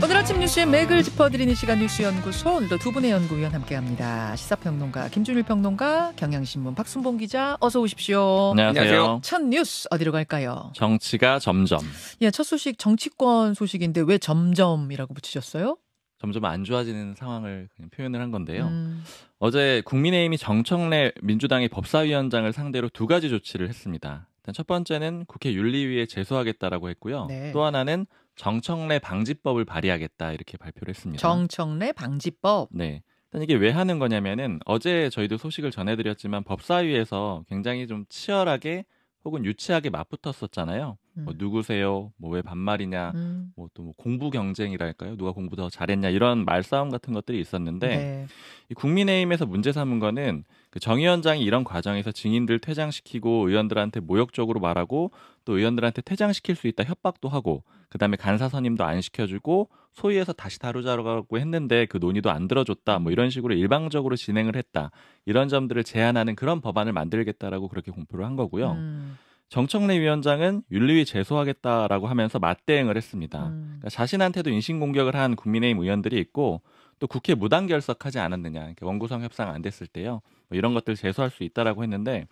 오늘 아침 뉴스의 맥을 짚어드리는 시간 뉴스연구소, 오늘도 두 분의 연구위원 함께합니다. 시사평론가 김준일 평론가, 경향신문 박순봉 기자, 어서 오십시오. 안녕하세요. 첫 뉴스 어디로 갈까요? 정치가 점점. 예, 첫 소식 정치권 소식인데 왜 점점이라고 붙이셨어요? 점점 안 좋아지는 상황을 그냥 표현을 한 건데요. 어제 국민의힘이 정청래 민주당의 법사위원장을 상대로 두 가지 조치를 했습니다. 일단 첫 번째는 국회 윤리위에 제소하겠다라고 했고요. 네. 또 하나는 정청래 방지법을 발의하겠다 이렇게 발표를 했습니다. 정청래 방지법. 네. 일단 이게 왜 하는 거냐면은 어제 저희도 소식을 전해드렸지만 법사위에서 굉장히 좀 치열하게 혹은 유치하게 맞붙었었잖아요. 뭐 누구세요? 뭐 왜 반말이냐? 뭐 또 뭐 공부 경쟁이랄까요? 누가 공부 더 잘했냐? 이런 말싸움 같은 것들이 있었는데 네. 이 국민의힘에서 문제 삼은 거는 그 정 위원장이 이런 과정에서 증인들 퇴장시키고 의원들한테 모욕적으로 말하고 또 의원들한테 퇴장시킬 수 있다 협박도 하고 그다음에 간사 선임도 안 시켜주고 소위에서 다시 다루자고 했는데 그 논의도 안 들어줬다. 뭐 이런 식으로 일방적으로 진행을 했다. 이런 점들을 제한하는 그런 법안을 만들겠다라고 그렇게 공표를 한 거고요. 정청래 위원장은 윤리위 제소하겠다라고 하면서 맞대응을 했습니다. 그러니까 자신한테도 인신공격을 한 국민의힘 의원들이 있고 또 국회 무단결석하지 않았느냐. 원구성 협상 안 됐을 때요. 뭐 이런 것들 제소할 수 있다라고 했는데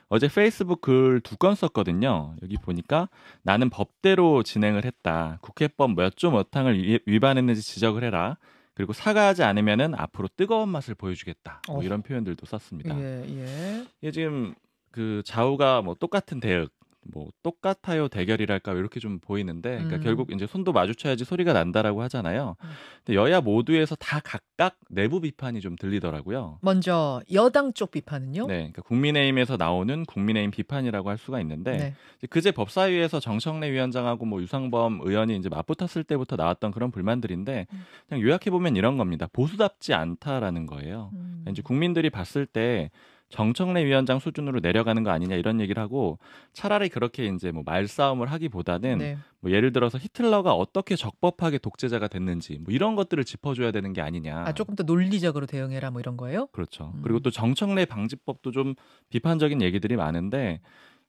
어제 페이스북 글 2건 썼거든요. 여기 보니까 나는 법대로 진행을 했다. 국회법 몇 조 몇 항을 위반했는지 지적을 해라. 그리고 사과하지 않으면은 앞으로 뜨거운 맛을 보여주겠다. 뭐 이런 표현들도 썼습니다. 예. 이게 지금 그 좌우가 뭐 똑같은 대응, 뭐 똑같아요 대결이랄까 이렇게 좀 보이는데, 그러니까 결국 이제 손도 마주쳐야지 소리가 난다라고 하잖아요. 근데 여야 모두에서 다 각각 내부 비판이 좀 들리더라고요. 먼저 여당 쪽 비판은요? 네, 그러니까 국민의힘에서 나오는 국민의힘 비판이라고 할 수가 있는데 네. 그제 법사위에서 정청래 위원장하고 뭐 유상범 의원이 이제 맞붙었을 때부터 나왔던 그런 불만들인데 그냥 요약해 보면 이런 겁니다. 보수답지 않다라는 거예요. 이제 국민들이 봤을 때 정청래 위원장 수준으로 내려가는 거 아니냐 이런 얘기를 하고 차라리 그렇게 이제 뭐 말싸움을 하기보다는 네. 뭐 예를 들어서 히틀러가 어떻게 적법하게 독재자가 됐는지 뭐 이런 것들을 짚어줘야 되는 게 아니냐. 아, 조금 더 논리적으로 대응해라 뭐 이런 거예요? 그렇죠. 그리고 또 정청래 방지법도 좀 비판적인 얘기들이 많은데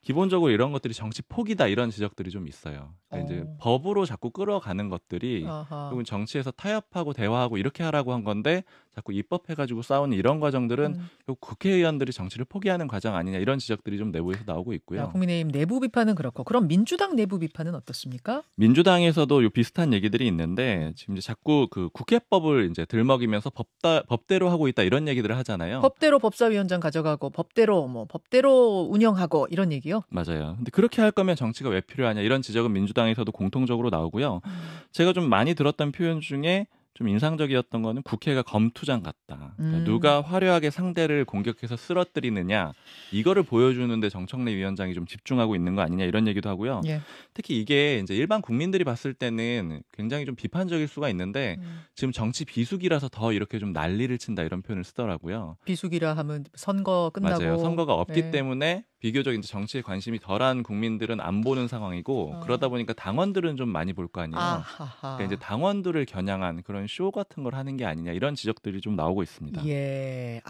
기본적으로 이런 것들이 정치 포기다 이런 지적들이 좀 있어요. 그러니까 이제 법으로 자꾸 끌어가는 것들이 아하. 결국은 정치에서 타협하고 대화하고 이렇게 하라고 한 건데 자꾸 입법해가지고 싸우는 이런 과정들은 결국 국회의원들이 정치를 포기하는 과정 아니냐 이런 지적들이 좀 내부에서 나오고 있고요. 국민의힘 내부 비판은 그렇고 그럼 민주당 내부 비판은 어떻습니까? 민주당에서도 요 비슷한 얘기들이 있는데 지금 이제 자꾸 그 국회법을 이제 들먹이면서 법대로 하고 있다 이런 얘기들을 하잖아요. 법대로 법사위원장 가져가고 법대로 운영하고 이런 얘기요? 맞아요. 근데 그렇게 할 거면 정치가 왜 필요하냐 이런 지적은 민주당에서도 공통적으로 나오고요. 제가 좀 많이 들었던 표현 중에 좀 인상적이었던 거는 국회가 검투장 같다. 그러니까 누가 화려하게 상대를 공격해서 쓰러뜨리느냐 이거를 보여주는데 정청래 위원장이 좀 집중하고 있는 거 아니냐 이런 얘기도 하고요. 예. 특히 이게 이제 일반 국민들이 봤을 때는 굉장히 좀 비판적일 수가 있는데 지금 정치 비수기라서 더 이렇게 좀 난리를 친다 이런 표현을 쓰더라고요. 비수기라 하면 선거 끝나고 맞아요. 선거가 없기 네. 때문에 비교적 이제 정치에 관심이 덜한 국민들은 안 보는 상황이고 그러다 보니까 당원들은 좀 많이 볼 거 아니에요. 그러니까 이제 당원들을 겨냥한 그런 쇼 같은 걸 하는 게 아니냐 이런 지적들이 좀 나오고 있습니다. 예.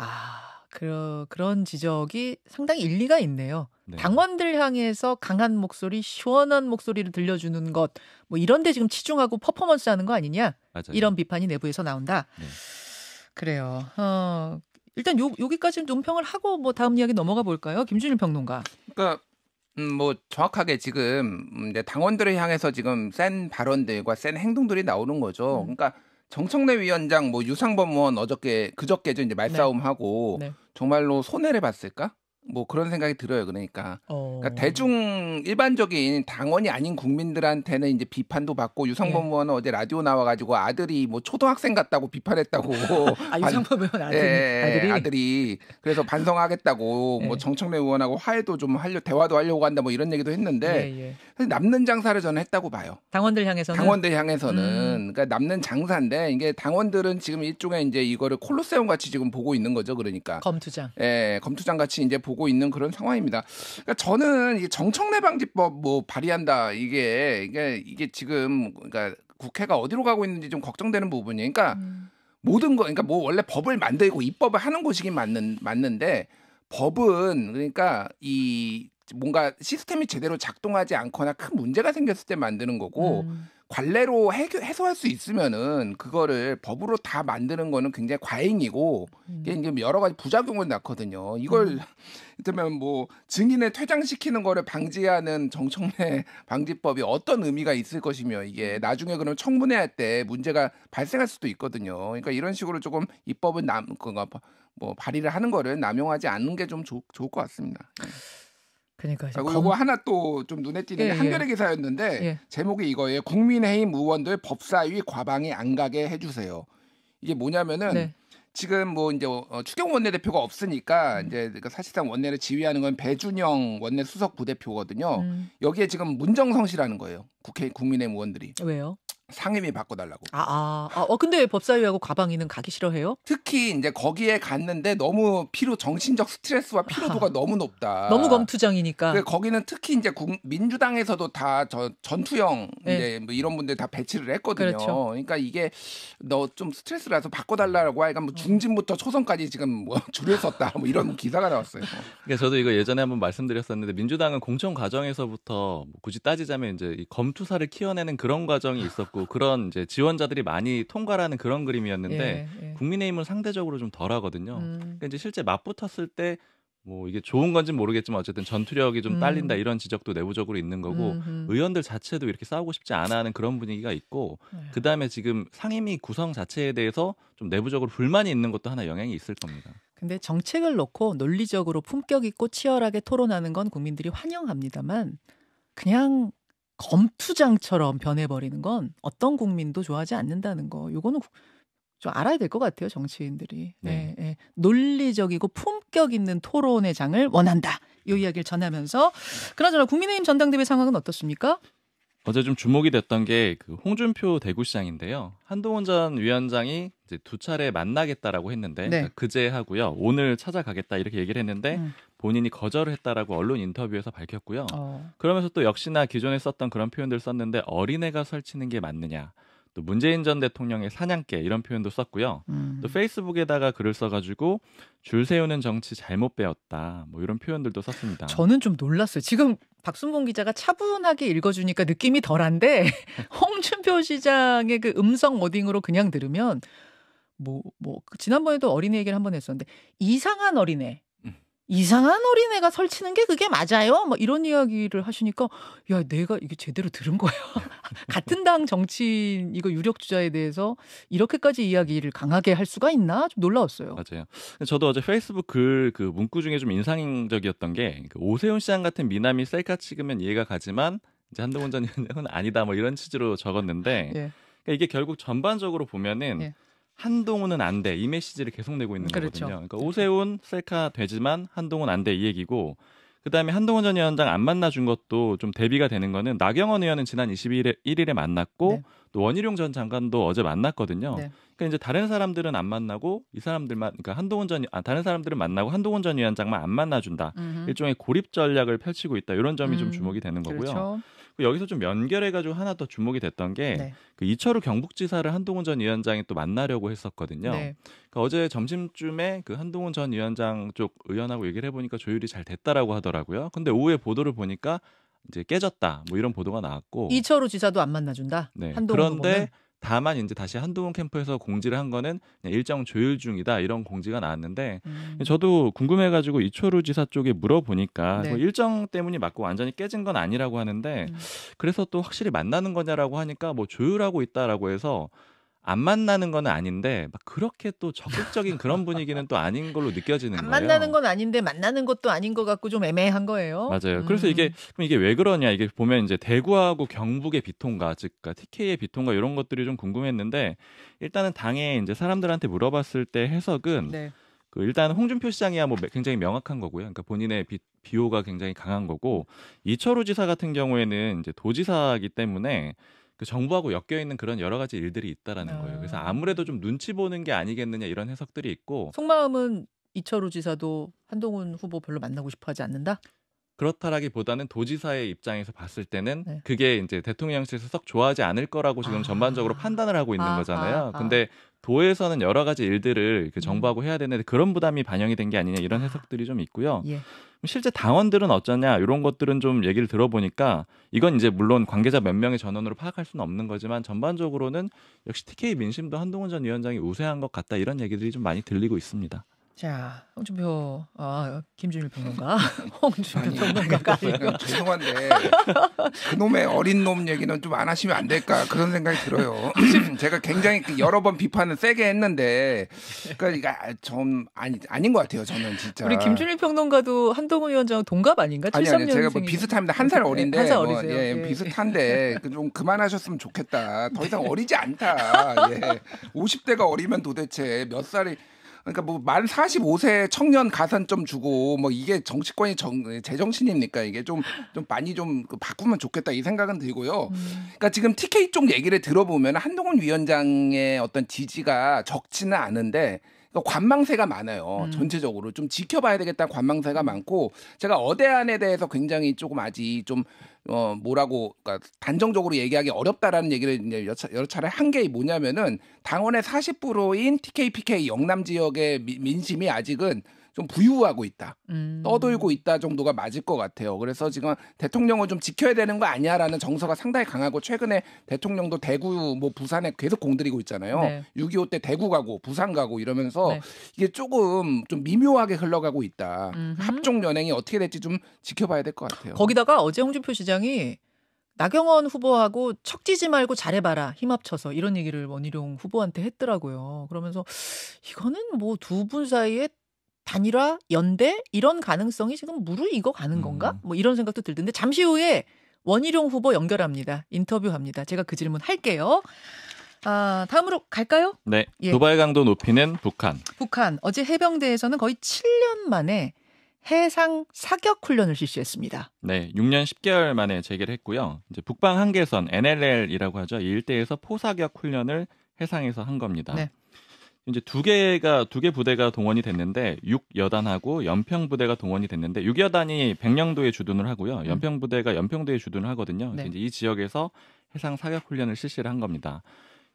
그런 지적이 상당히 일리가 있네요. 네. 당원들 향해서 강한 목소리, 시원한 목소리를 들려주는 것, 뭐 이런 데 지금 치중하고 퍼포먼스 하는 거 아니냐? 맞아요. 이런 비판이 내부에서 나온다. 네. 그래요. 일단 여기까지 논평을 하고 뭐 다음 이야기 넘어가 볼까요? 김준일 평론가. 그러니까 뭐 정확하게 지금 이제 당원들을 향해서 지금 센 발언들과 센 행동들이 나오는 거죠. 그러니까 정청래 위원장, 뭐 유상범 의원 그저께죠 이제 말싸움하고 네. 정말로 손해를 봤을까? 뭐 그런 생각이 들어요. 그러니까 대중 일반적인 당원이 아닌 국민들한테는 이제 비판도 받고 유상범 의원은 어제 라디오 나와가지고 아들이 뭐 초등학생 같다고 비판했다고. 유상범 의원 아들이 그래서 반성하겠다고 뭐 정청래 의원하고 화해도 좀 대화도 하려고 한다 뭐 이런 얘기도 했는데 남는 장사를 저는 했다고 봐요. 당원들 향해서는 그러니까 남는 장사인데 이게 당원들은 지금 일종의 이제 이거를 콜로세움 같이 지금 보고 있는 거죠. 그러니까 검투장. 검투장 같이 이제 보고 있는 그런 상황입니다. 그러니까 저는 이 정청래 방지법 뭐 발의한다 이게 지금 그러니까 국회가 어디로 가고 있는지 좀 걱정되는 부분이에요. 그러니까 모든 거 그러니까 뭐 원래 법을 만들고 입법을 하는 곳이긴 맞는데 법은 그러니까 이 뭔가 시스템이 제대로 작동하지 않거나 큰 문제가 생겼을 때 만드는 거고 관례로 해소할 수 있으면은 그거를 법으로 다 만드는 거는 굉장히 과잉이고 이게 이제 여러 가지 부작용을 낳거든요. 이걸 그러면 뭐 증인을 퇴장시키는 거를 방지하는 정청래 방지법이 어떤 의미가 있을 것이며 이게 나중에 그럼 청문회 할 때 문제가 발생할 수도 있거든요. 그러니까 이런 식으로 조금 입법을 뭐 발의를 하는 거를 남용하지 않는 게 좀 좋을 것 같습니다. 그러니까 그리고 이거 하나 또 좀 눈에 띄는 게 한겨레 기사였는데 제목이 이거예요. 국민의힘 의원들 법사위 과방위 안 가게 해주세요. 이게 뭐냐면은 지금 뭐 이제 추경 원내대표가 없으니까 이제 사실상 원내를 지휘하는 건 배준영 원내 수석 부대표거든요. 여기에 지금 문정성시라는 거예요. 국민의힘 의원들이. 왜요? 상임위 바꿔달라고. 근데 왜 법사위하고 과방위는 가기 싫어해요? 특히 이제 거기에 갔는데 너무 정신적 스트레스와 피로도가 너무 높다. 너무 검투장이니까. 거기는 특히 이제 민주당에서도 다 전투형 이제 뭐 이런 분들 다 배치를 했거든요. 그렇죠. 그러니까 이게 너 좀 스트레스라서 바꿔달라고 하니까 뭐 중진부터 초선까지 지금 뭐 줄을 섰다. 뭐 이런 기사가 나왔어요. 그러니까 저도 이거 예전에 한번 말씀드렸었는데 민주당은 공천 과정에서부터 굳이 따지자면 이제 이 검투사를 키워내는 그런 과정이 있었고. 그런 이제 지원자들이 많이 통과라는 그런 그림이었는데 국민의힘은 상대적으로 좀 덜하거든요. 그러니까 이제 실제 맞붙었을 때 뭐 이게 좋은 건지 모르겠지만 어쨌든 전투력이 좀 딸린다 이런 지적도 내부적으로 있는 거고 의원들 자체도 이렇게 싸우고 싶지 않아 하는 그런 분위기가 있고 그다음에 지금 상임위 구성 자체에 대해서 좀 내부적으로 불만이 있는 것도 하나 영향이 있을 겁니다. 근데 정책을 놓고 논리적으로 품격 있고 치열하게 토론하는 건 국민들이 환영합니다만 그냥 검투장처럼 변해버리는 건 어떤 국민도 좋아하지 않는다는 거. 요거는 좀 알아야 될 것 같아요. 정치인들이. 논리적이고 품격 있는 토론의 장을 원한다. 이 이야기를 전하면서 그나저나 국민의힘 전당대회 상황은 어떻습니까? 어제 좀 주목이 됐던 게 그 홍준표 대구시장인데요. 한동훈 전 위원장이 이제 2차례 만나겠다라고 했는데 그러니까 그제 하고요. 오늘 찾아가겠다 이렇게 얘기를 했는데 본인이 거절을 했다라고 언론 인터뷰에서 밝혔고요. 그러면서 또 역시나 기존에 썼던 그런 표현들 썼는데 어린애가 설치는 게 맞느냐. 또 문재인 전 대통령의 사냥개 이런 표현도 썼고요. 또 페이스북에다가 글을 써가지고 줄 세우는 정치 잘못 배웠다. 뭐 이런 표현들도 썼습니다. 저는 좀 놀랐어요. 지금 박순봉 기자가 차분하게 읽어주니까 느낌이 덜한데 홍준표 시장의 그 음성 워딩으로 그냥 들으면 지난번에도 어린애 얘기를 한번 했었는데 이상한 어린애가 설치는 게 그게 맞아요? 뭐 이런 이야기를 하시니까 야 내가 이게 제대로 들은 거예요. 같은 당 정치인 이거 유력 주자에 대해서 이렇게까지 이야기를 강하게 할 수가 있나? 좀 놀라웠어요. 맞아요. 저도 어제 페이스북 글 그 문구 중에 좀 인상적이었던 게 오세훈 시장 같은 미남이 셀카 찍으면 이해가 가지만 이제 한동훈 전 위원장은 아니다 뭐 이런 취지로 적었는데 그러니까 이게 결국 전반적으로 보면은 한동훈은 안 돼. 이 메시지를 계속 내고 있는 거거든요. 그러니까 오세훈 셀카 되지만 한동훈 안 돼. 이 얘기고 그다음에 한동훈 전 위원장 안 만나준 것도 좀 대비가 되는 거는 나경원 의원은 지난 21일에 만났고 또 원희룡 전 장관도 어제 만났거든요. 그러니까 이제 다른 사람들은 안 만나고 이 사람들만 그러니까 다른 사람들은 만나고 한동훈 전 위원장만 안 만나준다. 일종의 고립 전략을 펼치고 있다. 이런 점이 좀 주목이 되는 거고요. 그렇죠. 여기서 좀 연결해가지고 하나 더 주목이 됐던 게 그 이철우 경북지사를 한동훈 전 위원장이 또 만나려고 했었거든요. 그러니까 어제 점심쯤에 그 한동훈 전 위원장 쪽 의원하고 얘기를 해보니까 조율이 잘 됐다라고 하더라고요. 근데 오후에 보도를 보니까 이제 깨졌다 뭐 이런 보도가 나왔고 이철우 지사도 안 만나준다. 그런데 후보는? 다만 이제 다시 한동훈 캠프에서 공지를 한 거는 일정 조율 중이다 이런 공지가 나왔는데 저도 궁금해가지고 이철우 지사 쪽에 물어보니까 뭐 일정 때문이 맞고 완전히 깨진 건 아니라고 하는데 그래서 또 확실히 만나는 거냐라고 하니까 뭐 조율하고 있다라고 해서 안 만나는 건 아닌데 막 그렇게 또 적극적인 그런 분위기는 또 아닌 걸로 느껴지는 거예요. 안 만나는 건 아닌데 만나는 것도 아닌 것 같고 좀 애매한 거예요. 맞아요. 그래서 이게 왜 그러냐 이게 보면 이제 대구하고 경북의 비통과 즉 TK의 비통과 이런 것들이 좀 궁금했는데 일단은 당에 이제 사람들한테 물어봤을 때 해석은 그 일단 홍준표 시장이야 뭐 굉장히 명확한 거고요. 그러니까 본인의 비호가 굉장히 강한 거고 이철우 지사 같은 경우에는 이제 도지사이기 때문에 그 정부하고 엮여 있는 그런 여러 가지 일들이 있다라는 거예요. 그래서 아무래도 좀 눈치 보는 게 아니겠느냐 이런 해석들이 있고. 속마음은 이철우 지사도 한동훈 후보 별로 만나고 싶어하지 않는다? 그렇다라기보다는 도지사의 입장에서 봤을 때는 그게 이제 대통령실에서 썩 좋아하지 않을 거라고 지금 전반적으로 판단을 하고 있는 거잖아요. 근데 도에서는 여러 가지 일들을 그 정부하고 해야 되는데 그런 부담이 반영이 된 게 아니냐 이런 해석들이 좀 있고요. 예. 실제 당원들은 어쩌냐 이런 것들은 좀 얘기를 들어보니까 이건 이제 물론 관계자 몇 명의 전원으로 파악할 수는 없는 거지만 전반적으로는 역시 TK 민심도 한동훈 전 위원장이 우세한 것 같다 이런 얘기들이 좀 많이 들리고 있습니다. 자, 홍준표, 김준일 평론가, 홍준표 평론가가 아니고 죄송한데 그놈의 어린 놈 얘기는 좀 안 하시면 안 될까 그런 생각이 들어요. 제가 굉장히 여러 번 비판을 세게 했는데, 그러니까 이게 좀 아닌 것 같아요. 저는 진짜. 우리 김준일 평론가도 한동훈 위원장 동갑 아닌가? 아니 73년생이죠. 제가 뭐 비슷합니다. 한 살 어린데, 한 살 어리세요. 예, 비슷한데 좀 그만하셨으면 좋겠다. 더 이상 어리지 않다. 예. 50대가 어리면 도대체 몇 살이? 그러니까 뭐 만 45세 청년 가산 좀 주고 뭐 이게 정치권이 제정신입니까? 이게 좀 많이 좀 바꾸면 좋겠다 이 생각은 들고요. 그러니까 지금 TK 쪽 얘기를 들어보면 한동훈 위원장의 어떤 지지가 적지는 않은데 관망세가 많아요. 전체적으로 좀 지켜봐야 되겠다는 관망세가 많고, 제가 어대안에 대해서 굉장히 조금 아직 좀 뭐라고, 그러니까 단정적으로 얘기하기 어렵다라는 얘기를 이제 여러 차례 한 게 뭐냐면은 당원의 40%인 TK, PK 영남 지역의 민심이 아직은 좀 부유하고 있다. 떠돌고 있다 정도가 맞을 것 같아요. 그래서 지금 대통령을 좀 지켜야 되는 거 아니야라는 정서가 상당히 강하고, 최근에 대통령도 대구 뭐 부산에 계속 공들이고 있잖아요. 네. 6.25 때 대구 가고 부산 가고 이러면서 네. 이게 조금 좀 미묘하게 흘러가고 있다. 합종 연행이 어떻게 될지 좀 지켜봐야 될 것 같아요. 거기다가 어제 홍준표 시장이 나경원 후보하고 척지지 말고 잘해봐라, 힘 합쳐서, 이런 얘기를 원희룡 후보한테 했더라고요. 그러면서 이거는 뭐 두 분 사이에 단일화, 연대 이런 가능성이 지금 무르익어 가는 건가? 뭐 이런 생각도 들던데, 잠시 후에 원희룡 후보 연결합니다. 인터뷰합니다. 제가 그 질문 할게요. 다음으로 갈까요? 네, 예. 도발 강도 높이는 북한. 북한, 어제 해병대에서는 거의 7년 만에 해상 사격 훈련을 실시했습니다. 네, 6년 10개월 만에 재개를 했고요. 이제 북방 한계선 NLL이라고 하죠. 이 일대에서 포사격 훈련을 해상에서 한 겁니다. 네. 이제 두 개 부대가 동원이 됐는데 6여단하고 연평 부대가 동원이 됐는데 6여단이 백령도에 주둔을 하고요. 연평 부대가 연평도에 주둔을 하거든요. 그래서 네. 이제 이 지역에서 해상 사격 훈련을 실시를 한 겁니다.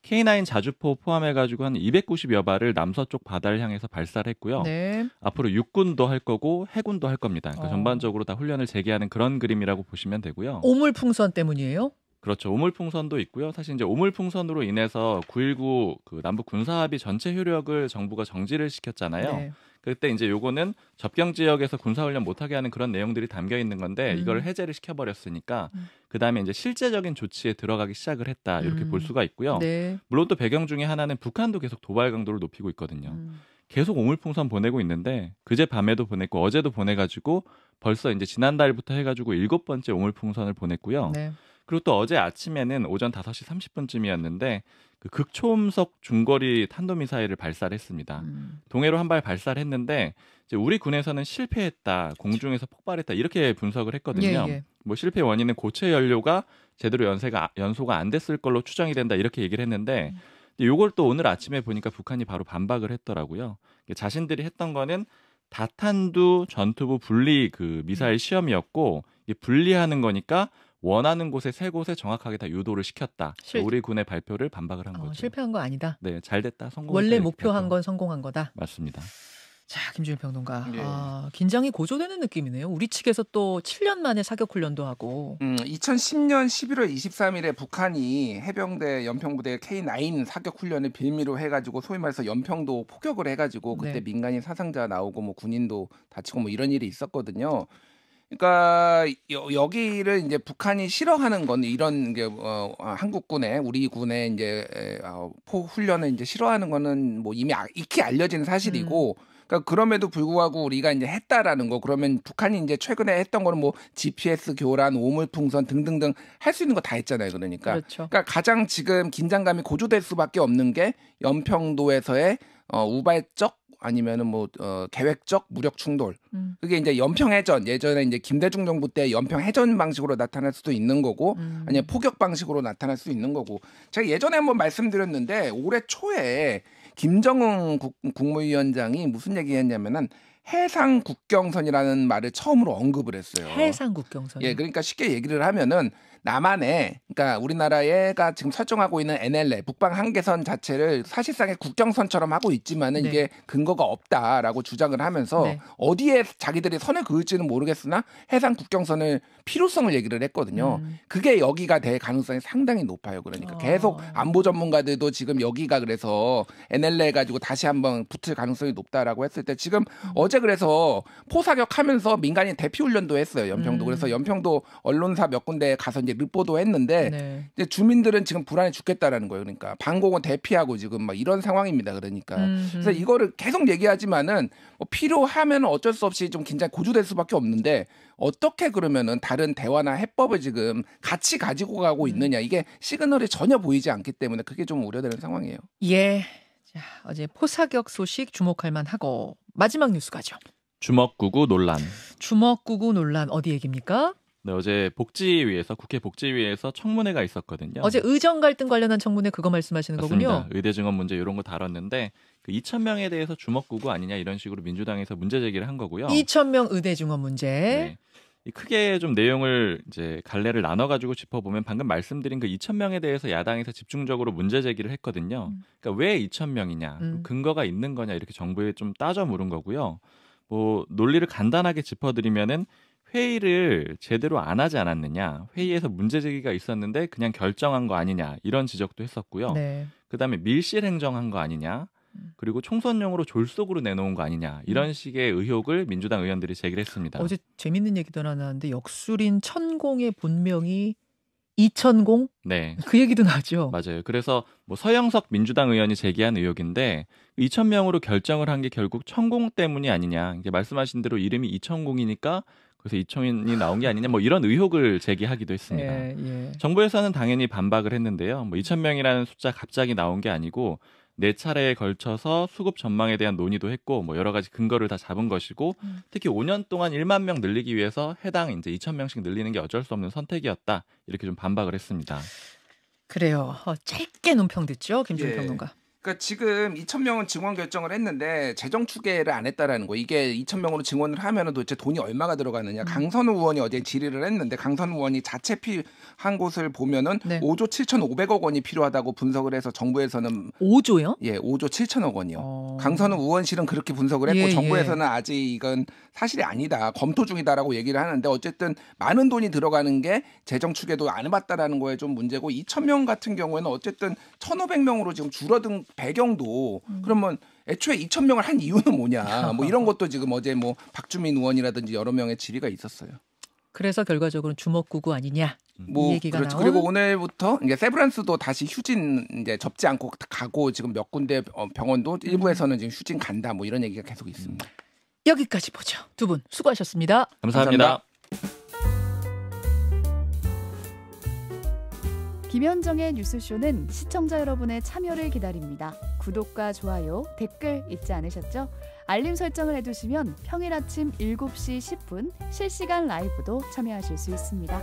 K9 자주포 포함해가지고 한 290여 발을 남서쪽 바다를 향해서 발사를 했고요. 네. 앞으로 육군도 할 거고 해군도 할 겁니다. 그러니까 어. 전반적으로 다 훈련을 재개하는 그런 그림이라고 보시면 되고요. 오물풍선 때문이에요? 그렇죠. 오물풍선도 있고요. 사실 이제 오물풍선으로 인해서 9.19 그 남북 군사합의 전체 효력을 정부가 정지를 시켰잖아요. 네. 그때 이제 요거는 접경 지역에서 군사훈련 못하게 하는 그런 내용들이 담겨 있는 건데 이걸 해제를 시켜버렸으니까 그 다음에 이제 실제적인 조치에 들어가기 시작을 했다 이렇게 볼 수가 있고요. 네. 물론 또 배경 중에 하나는 북한도 계속 도발 강도를 높이고 있거든요. 계속 오물풍선 보내고 있는데 그제 밤에도 보냈고 어제도 보내가지고 벌써 이제 지난달부터 해가지고 7번째 오물풍선을 보냈고요. 네. 그리고 또 어제 아침에는 오전 5시 30분쯤이었는데 그 극초음속 중거리 탄도미사일을 발사를 했습니다. 동해로 한 발 발사를 했는데 이제 우리 군에서는 실패했다, 공중에서 폭발했다 이렇게 분석을 했거든요. 예. 뭐 실패 원인은 고체 연료가 제대로 연소가 안 됐을 걸로 추정이 된다 이렇게 얘기를 했는데 이걸 또 오늘 아침에 보니까 북한이 바로 반박을 했더라고요. 자신들이 했던 거는 다탄두 전투부 분리 그 미사일 시험이었고 이게 분리하는 거니까 원하는 곳에 세 곳에 정확하게 다 유도를 시켰다. 우리 군의 발표를 반박을 한 거죠. 실패한 거 아니다. 네, 잘 됐다, 성공했다. 원래 목표한 건 성공한 거다. 맞습니다. 자, 김준일 평론가. 예. 긴장이 고조되는 느낌이네요. 우리 측에서 또 7년 만에 사격 훈련도 하고. 2010년 11월 23일에 북한이 해병대 연평부대 K9 사격 훈련을 빌미로 해가지고 소위 말해서 연평도 포격을 해가지고 그때 네. 민간인 사상자 나오고 뭐 군인도 다치고 뭐 이런 일이 있었거든요. 그러니까 여기를 이제 북한이 싫어하는 건 이런 게 한국군의 우리 군의 이제 포 훈련을 이제 싫어하는 거는 뭐 이미 익히 알려진 사실이고. 그러니까 그럼에도 불구하고 우리가 이제 했다라는 거, 그러면 북한이 이제 최근에 했던 거는 뭐 GPS 교란, 오물풍선 등등등 할 수 있는 거 다 했잖아요. 그러니까. 그렇죠. 그러니까 가장 지금 긴장감이 고조될 수밖에 없는 게 연평도에서의 우발적 아니면은 뭐 계획적 무력 충돌. 그게 이제 연평 해전, 예전에 이제 김대중 정부 때 연평 해전 방식으로 나타날 수도 있는 거고, 아니면 포격 방식으로 나타날 수 있는 거고. 제가 예전에 한번 말씀드렸는데 올해 초에 김정은 국무위원장이 무슨 얘기했냐면은 해상 국경선이라는 말을 처음으로 언급을 했어요. 해상 국경선. 예, 그러니까 쉽게 얘기를 하면은 남한에 그러니까 우리나라가 지금 설정하고 있는 NLL 북방 한계선 자체를 사실상의 국경선처럼 하고 있지만은 네. 이게 근거가 없다라고 주장을 하면서 네. 어디에 자기들이 선을 그을지는 모르겠으나 해상 국경선을 필요성을 얘기를 했거든요. 그게 여기가 될 가능성이 상당히 높아요. 그러니까 계속 안보 전문가들도 지금 여기가 그래서 NLL 가지고 다시 한번 붙을 가능성이 높다라고 했을 때 지금 어제 그래서 포사격하면서 민간인 대피 훈련도 했어요. 연평도. 그래서 연평도 언론사 몇 군데 가서 이제 르포도 했는데 네. 이제 주민들은 지금 불안해 죽겠다라는 거예요. 그러니까 방공은 대피하고 지금 막 이런 상황입니다. 그러니까 그래서 이거를 계속 얘기하지만은 뭐 필요하면 어쩔 수 없이 좀 긴장 고조될 수밖에 없는데 어떻게 그러면은 다른 대화나 해법을 지금 같이 가지고 가고 있느냐 이게 시그널이 전혀 보이지 않기 때문에 그게 좀 우려되는 상황이에요. 예. 자, 어제 포사격 소식 주목할 만하고 마지막 뉴스 가죠. 주먹구구 논란. 주먹구구 논란 어디 얘기입니까? 네, 어제 복지위에서 국회 복지위에서 청문회가 있었거든요. 어제 의정 갈등 관련한 청문회 그거 말씀하시는 맞습니다. 거군요. 의대 증원 문제 이런 거 다뤘는데 그 2,000명에 대해서 주먹구구 아니냐 이런 식으로 민주당에서 문제 제기를 한 거고요. 2,000명 의대 증원 문제. 네. 이 크게 좀 내용을 이제 갈래를 나눠가지고 짚어보면 방금 말씀드린 그 2,000명에 대해서 야당에서 집중적으로 문제 제기를 했거든요. 그러니까 왜 2,000명이냐, 근거가 있는 거냐 이렇게 정부에 좀 따져 물은 거고요. 뭐 논리를 간단하게 짚어드리면은 회의를 제대로 안 하지 않았느냐, 회의에서 문제 제기가 있었는데 그냥 결정한 거 아니냐 이런 지적도 했었고요. 네. 그다음에 밀실 행정한 거 아니냐. 그리고 총선용으로 졸속으로 내놓은 거 아니냐 이런 식의 의혹을 민주당 의원들이 제기를 했습니다. 어제 재밌는 얘기도 하나 나왔는데 역술인 천공의 본명이 이천공? 네. 그 얘기도 나죠. 맞아요. 그래서 뭐 서영석 민주당 의원이 제기한 의혹인데 2,000명으로 결정을 한 게 결국 천공 때문이 아니냐. 이제 말씀하신 대로 이름이 이천공이니까 그래서 이천이 나온 게 아니냐 뭐 이런 의혹을 제기하기도 했습니다. 예. 정부에서는 당연히 반박을 했는데요. 뭐 2,000명이라는 숫자 갑자기 나온 게 아니고 4차례에 걸쳐서 수급 전망에 대한 논의도 했고 뭐 여러 가지 근거를 다 잡은 것이고 특히 5년 동안 1만 명 늘리기 위해서 해당 이제 2,000명씩 늘리는 게 어쩔 수 없는 선택이었다. 이렇게 좀 반박을 했습니다. 그래요. 짧게 논평 듣죠, 김준 예. 평론가. 그러니까 지금 2,000명은 증원 결정을 했는데 재정 추계를 안 했다라는 거. 이게 2,000명으로 증원을 하면은 도대체 돈이 얼마가 들어가느냐. 강선우 의원이 어제 질의를 했는데 강선우 의원이 자체 필요한 곳을 보면은 네. 5조 7,500억 원이 필요하다고 분석을 해서 정부에서는 5조요? 예, 5조 7천억 원이요. 강선우 의원실은 그렇게 분석을 했고 예, 정부에서는 아직 이건 사실이 아니다. 검토 중이다라고 얘기를 하는데 어쨌든 많은 돈이 들어가는 게 재정 추계도 안 해봤다라는 거에 좀 문제고 2,000명 같은 경우에는 어쨌든 1,500명으로 지금 줄어든 배경도 그러면 애초에 2,000명을 한 이유는 뭐냐. 뭐 이런 것도 지금 어제 뭐 박주민 의원이라든지 여러 명의 질의가 있었어요. 그래서 결과적으로는 주먹구구 아니냐. 뭐 이 얘기가 그렇죠. 나온. 그리고 오늘부터 이제 세브란스도 다시 휴진 이제 접지 않고 가고 지금 몇 군데 병원도 일부에서는 지금 휴진 간다. 뭐 이런 얘기가 계속 있습니다. 여기까지 보죠. 두 분 수고하셨습니다. 감사합니다. 김현정의 뉴스쇼는 시청자 여러분의 참여를 기다립니다. 구독과 좋아요, 댓글 잊지 않으셨죠? 알림 설정을 해두시면 평일 아침 7시 10분 실시간 라이브도 참여하실 수 있습니다.